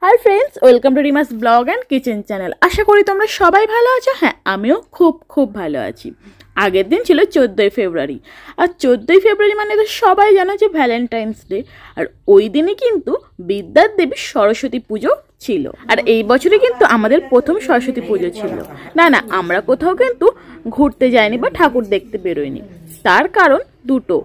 Hi friends, welcome to রিমাস blog and kitchen channel. আশা করি তোমরা সবাই ভালো আছো। হ্যাঁ, আমিও খুব ভালো আছি। আগের দিন ছিল 14ই ফেব্রুয়ারি, আর 14ই ফেব্রুয়ারি মানে তো সবাই জানো যে ভ্যালেন্টাইন্স ডে। আর ওই দিনই কিন্তু বিদ্যার দেবী সরস্বতী পুজো ছিল। আর এই বছরে কিন্তু আমাদের প্রথম সরস্বতী পুজো ছিল। না, আমরা কোথাও কিন্তু ঘুরতে যাইনি বা ঠাকুর দেখতে বেরোয়নি। তার কারণ দুটো,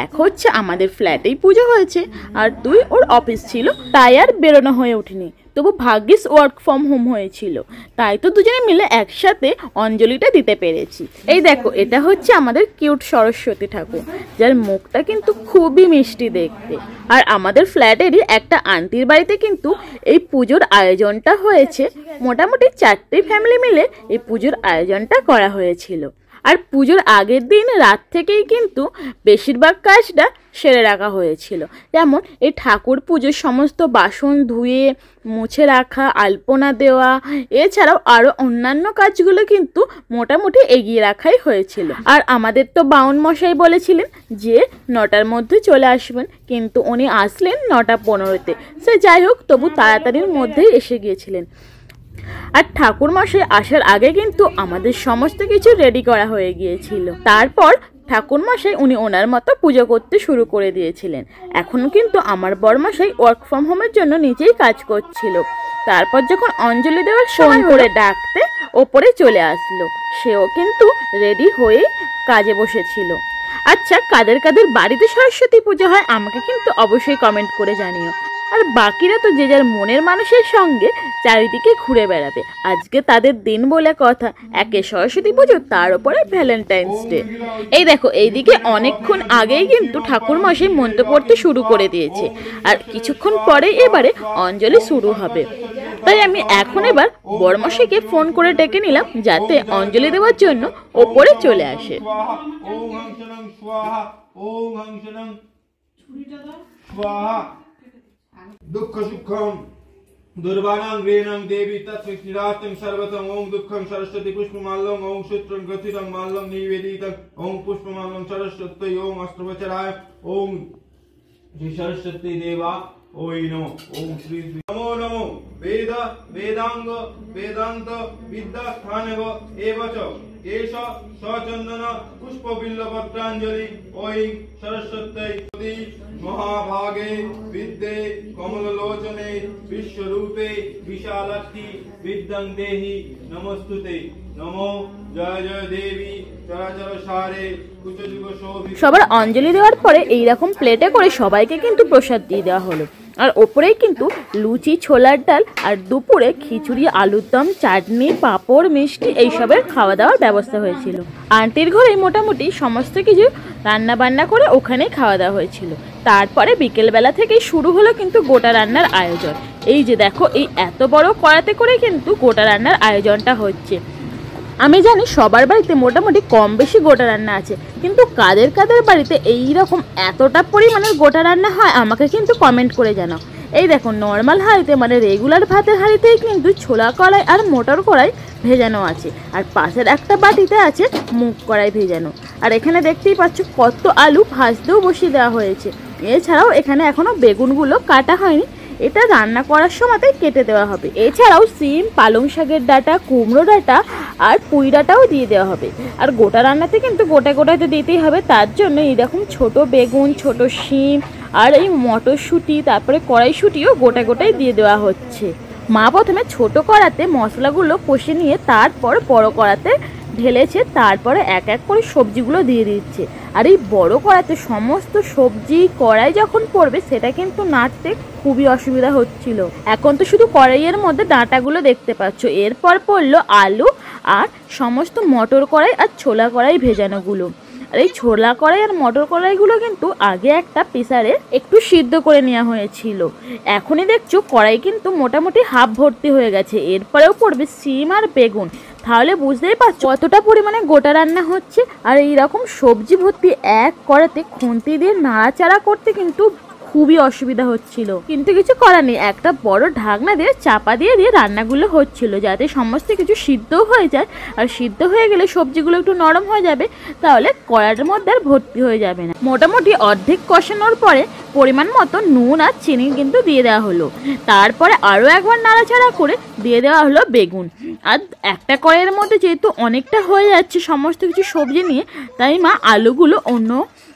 এক হচ্ছে আমাদের ফ্ল্যাটেই পুজো হয়েছে, আর দুই ওর অফিস ছিল, তাই আর বেরোনো হয়ে ওঠেনি। তবু ভাগ্যিস ওয়ার্ক ফ্রম হোম হয়েছিল, তাই তো দুজনে মিলে একসাথে অঞ্জলিটা দিতে পেরেছি। এই দেখো, এটা হচ্ছে আমাদের কিউট সরস্বতী ঠাকুর, যার মুখটা কিন্তু খুবই মিষ্টি দেখতে। আর আমাদের ফ্ল্যাটেরই একটা আন্টির বাড়িতে কিন্তু এই পুজোর আয়োজনটা হয়েছে। মোটামুটি 4টে ফ্যামিলি মিলে এই পুজোর আয়োজনটা করা হয়েছিল। আর পুজোর আগের দিন রাত থেকেই কিন্তু বেশিরভাগ কাজটা সেরে রাখা হয়েছিল। যেমন এই ঠাকুর পুজোর সমস্ত বাসন ধুয়ে মুছে রাখা, আলপনা দেওয়া, এছাড়াও আরও অন্যান্য কাজগুলো কিন্তু মোটামুটি এগিয়ে রাখাই হয়েছিল। আর আমাদের তো বাউন মশাই বলেছিলেন যে 9টার মধ্যে চলে আসবেন, কিন্তু উনি আসলেন 9:15-তে। সে যাই হোক, তবু তাড়াতাড়ির মধ্যেই এসে গিয়েছিলেন। আর ঠাকুর মশাই আসার আগে কিন্তু আমাদের সমস্ত কিছু রেডি করা হয়ে গিয়েছিল। তারপর ঠাকুর মশাই উনি ওনার মতো পুজো করতে শুরু করে দিয়েছিলেন। এখন কিন্তু আমার বড়মশাই ওয়ার্ক ফ্রম হোমের জন্য নিজেই কাজ করছিল। তারপর যখন অঞ্জলি দেওয়ার সময় করে ডাকতে ওপরে চলে আসলো, সেও কিন্তু রেডি হয়ে কাজে বসেছিল। আচ্ছা, কাদের কাদের বাড়িতে সরস্বতী পুজো হয় আমাকে কিন্তু অবশ্যই কমেন্ট করে জানিও। আর বাকিরা তো যে যার মনের মানুষের সঙ্গে চারিদিকে ঘুরে বেড়াবে। আজকে তাদের দিন বলে কথা, একে সরস্বতী পুজো, তার উপরে ভ্যালেন্টাইন্স ডে। এই দেখো, এইদিকে অনেকক্ষণ আগেই কিন্তু ঠাকুর মশাই মন্ত্র পড়তে শুরু করে দিয়েছে, আর কিছুক্ষণ পরেই এবারে অঞ্জলি শুরু হবে। তাই আমি এখন এবার বড়মশাইকে ফোন করে ডেকে নিলাম, যাতে অঞ্জলি দেওয়ার জন্য ওপরে চলে আসে। दुःख सुखम दुर्बाणां ग्रेणं देवी तत्विनिरास्तं सर्वतं ओम दुःखं सरस्वती पुष्पमाल्यं ओम सूत्रं ग्रथितं माल्यं निवेदितं ओम पुष्पमाल्यं सरस्वत्यै ओम अष्टवचराय ओम श्री सरस्वती देवा ओय नमो ओम श्री नमो नमो वेद वेदांग वेदांत विद्या स्थानव एवच एष सचंदन पुष्प बिल्लपत्रांजलि ओय सरस्वत्यै महाभागे विद्ये कमललोचने विश्वरूपे विशालाक्षी विद्यां देहि नमस्तुते नमो जय जय देवी चराचर सारे कुचजुग शोभि। সবার অঞ্জলি দেওয়ার পরে এই রকম প্লেটে করে সবাইকে কিন্তু প্রসাদ দিয়ে দেওয়া হলো। আর ওপরেই কিন্তু লুচি, ছোলার ডাল, আর দুপুরে খিচুড়ি, আলুর দম, চাটনি, পাঁপড়, মিষ্টি এইসবের খাওয়া দাওয়ার ব্যবস্থা হয়েছিল। আন্টির ঘরেই মোটামুটি সমস্ত কিছু রান্না বান্না করে ওখানেই খাওয়া দাওয়া হয়েছিল। তারপরে বিকেলবেলা থেকেই শুরু হলো কিন্তু গোটা রান্নার আয়োজন। এই যে দেখো, এই এত বড় কড়াতে করে কিন্তু গোটা রান্নার আয়োজনটা হচ্ছে। আমি জানি সবার বাড়িতে মোটামুটি কম বেশি গোটা রান্না আছে, কিন্তু কাদের কাদের বাড়িতে এই রকম এতটা পরিমাণের গোটা রান্না হয় আমাকে কিন্তু কমেন্ট করে জানাও। এই দেখো, নর্মাল হাঁড়িতে মানে রেগুলার ভাতের হাঁড়িতেই কিন্তু ছোলা কড়াই আর মটর কড়াই ভেজানো আছে, আর পাশের একটা বাটিতে আছে মুগ কড়াই ভেজানো। আর এখানে দেখতেই পাচ্ছ কত আলু ভাজতেও বসিয়ে দেওয়া হয়েছে। এছাড়াও এখানে এখনো বেগুনগুলো কাটা হয়নি, এটা রান্না করার সময়তেই কেটে দেওয়া হবে। এছাড়াও সিম, পালং শাকের ডাঁটা, কুমড়ো ডাঁটা আর পুঁই ডাঁটাও দিয়ে দেওয়া হবে। আর গোটা রান্নাতে কিন্তু গোটায় তো দিতেই হবে, তার জন্য এরকম ছোট বেগুন, ছোট শিম আর এই মটরশুঁটি, তারপরে কড়াইশুঁটিও গোটায় দিয়ে দেওয়া হচ্ছে। মা প্রথমে ছোট কড়াতে মশলাগুলো কষে নিয়ে তারপর বড় কড়াতে ঢেলেছে, তারপরে এক এক করে সবজিগুলো দিয়ে দিচ্ছে। আর এই বড় কড়াতে সমস্ত সবজি কড়াই যখন পড়বে সেটা কিন্তু নাড়তে খুবই অসুবিধা হচ্ছিল। এখন তো শুধু কড়াইয়ের মধ্যে ডাঁটাগুলো দেখতে পাচ্ছ। এরপর পড়লো আলু আর সমস্ত মটর কড়াই আর ছোলা কড়াই ভেজানোগুলো। আর এই ছোলা কড়াই আর মটর কড়াইগুলো কিন্তু আগে একটা প্রেসারে একটু সিদ্ধ করে নেওয়া হয়েছিল। এখনই দেখছো কড়াই কিন্তু মোটামুটি হাফ ভর্তি হয়ে গেছে। এরপরেও পড়বে সিম আর বেগুন। তাহলে বুঝতেই পারছো কতটা পরিমাণে গোটা রান্না হচ্ছে। আর এইরকম সবজি ভর্তি এক কড়াতে খুন্তি দিয়ে নাড়াচাড়া করতে কিন্তু খুবই অসুবিধা হচ্ছিল, কিন্তু কিছু করার নেই, একটা বড় ঢাকনা দিয়ে চাপা দিয়ে রান্নাগুলো হচ্ছিল যাতে সমস্ত কিছু সিদ্ধও হয়ে যায়। আর সিদ্ধ হয়ে গেলে সবজিগুলো একটু নরম হয়ে যাবে, তাহলে কড়াইয়ের মধ্যে আর ভর্তি হয়ে যাবে না। মোটামুটি অর্ধেক কষানোর পরে পরিমাণ মতো নুন আর চিনি কিন্তু দিয়ে দেওয়া হলো। তারপরে আরও একবার নাড়াচাড়া করে দিয়ে দেওয়া হলো বেগুন। আর একটা কড়াইয়ের মধ্যে যেহেতু অনেকটা হয়ে যাচ্ছে সমস্ত কিছু সবজি নিয়ে, তাই মা আলুগুলো অন্য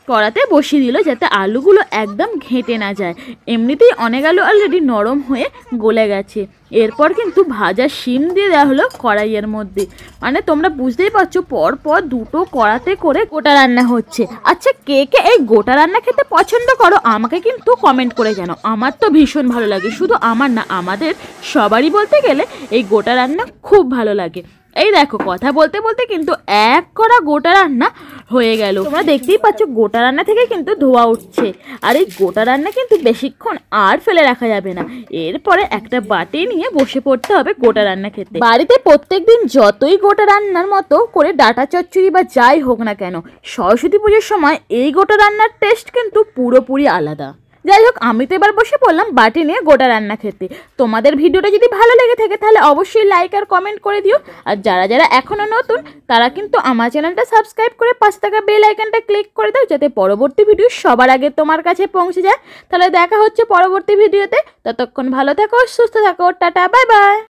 কড়াতে বসিয়ে দিল যাতে আলুগুলো একদম ঘেঁটে না যায়। এমনিতেই অনেক আলু অলরেডি নরম হয়ে গলে গেছে। এরপর কিন্তু ভাজা শিম দিয়ে দেওয়া হলো কড়াইয়ের মধ্যে। মানে তোমরা বুঝতেই পারছো পর পর দুটো কড়াতে করে গোটা রান্না হচ্ছে। আচ্ছা, কে কে এই গোটা রান্না খেতে পছন্দ করো আমাকে কিন্তু কমেন্ট করে জানাও। আমার তো ভীষণ ভালো লাগে, শুধু আমার না, আমাদের সবারই বলতে গেলে এই গোটা রান্না খুব ভালো লাগে। এই দেখো, কথা বলতে বলতে কিন্তু এক কড়া গোটা রান্না হয়ে গেল। তোমরা দেখতেই পাচ্ছ গোটা রান্না থেকে কিন্তু ধোয়া উঠছে। আর এই গোটা রান্না কিন্তু বেশিক্ষণ আর ফেলে রাখা যাবে না। এরপরে একটা বাটি নিয়ে বসে পড়তে হবে গোটা রান্না খেতে। বাড়িতে প্রত্যেকদিন যতই গোটা রান্নার মতো করে ডাটা চচ্চড়ি বা যাই হোক না কেন, সরস্বতী পুজোর সময় এই গোটা রান্নার টেস্ট কিন্তু পুরোপুরি আলাদা। যাই হোক, আমি তো এবার বসে পড়লাম বাটি নিয়ে গোটা রান্না খেতে। তোমাদের ভিডিওটা যদি ভালো লেগে থাকে তাহলে অবশ্যই লাইক আর কমেন্ট করে দিও। আর যারা যারা এখনও নতুন তারা কিন্তু আমার চ্যানেলটা সাবস্ক্রাইব করে পাশে থাকা বেল আইকনটা ক্লিক করে দাও যাতে পরবর্তী ভিডিও সবার আগে তোমার কাছে পৌঁছে যায়। তাহলে দেখা হচ্ছে পরবর্তী ভিডিওতে। ততক্ষণ ভালো থাকো, সুস্থ থাকো, টাটা, বাই বাই।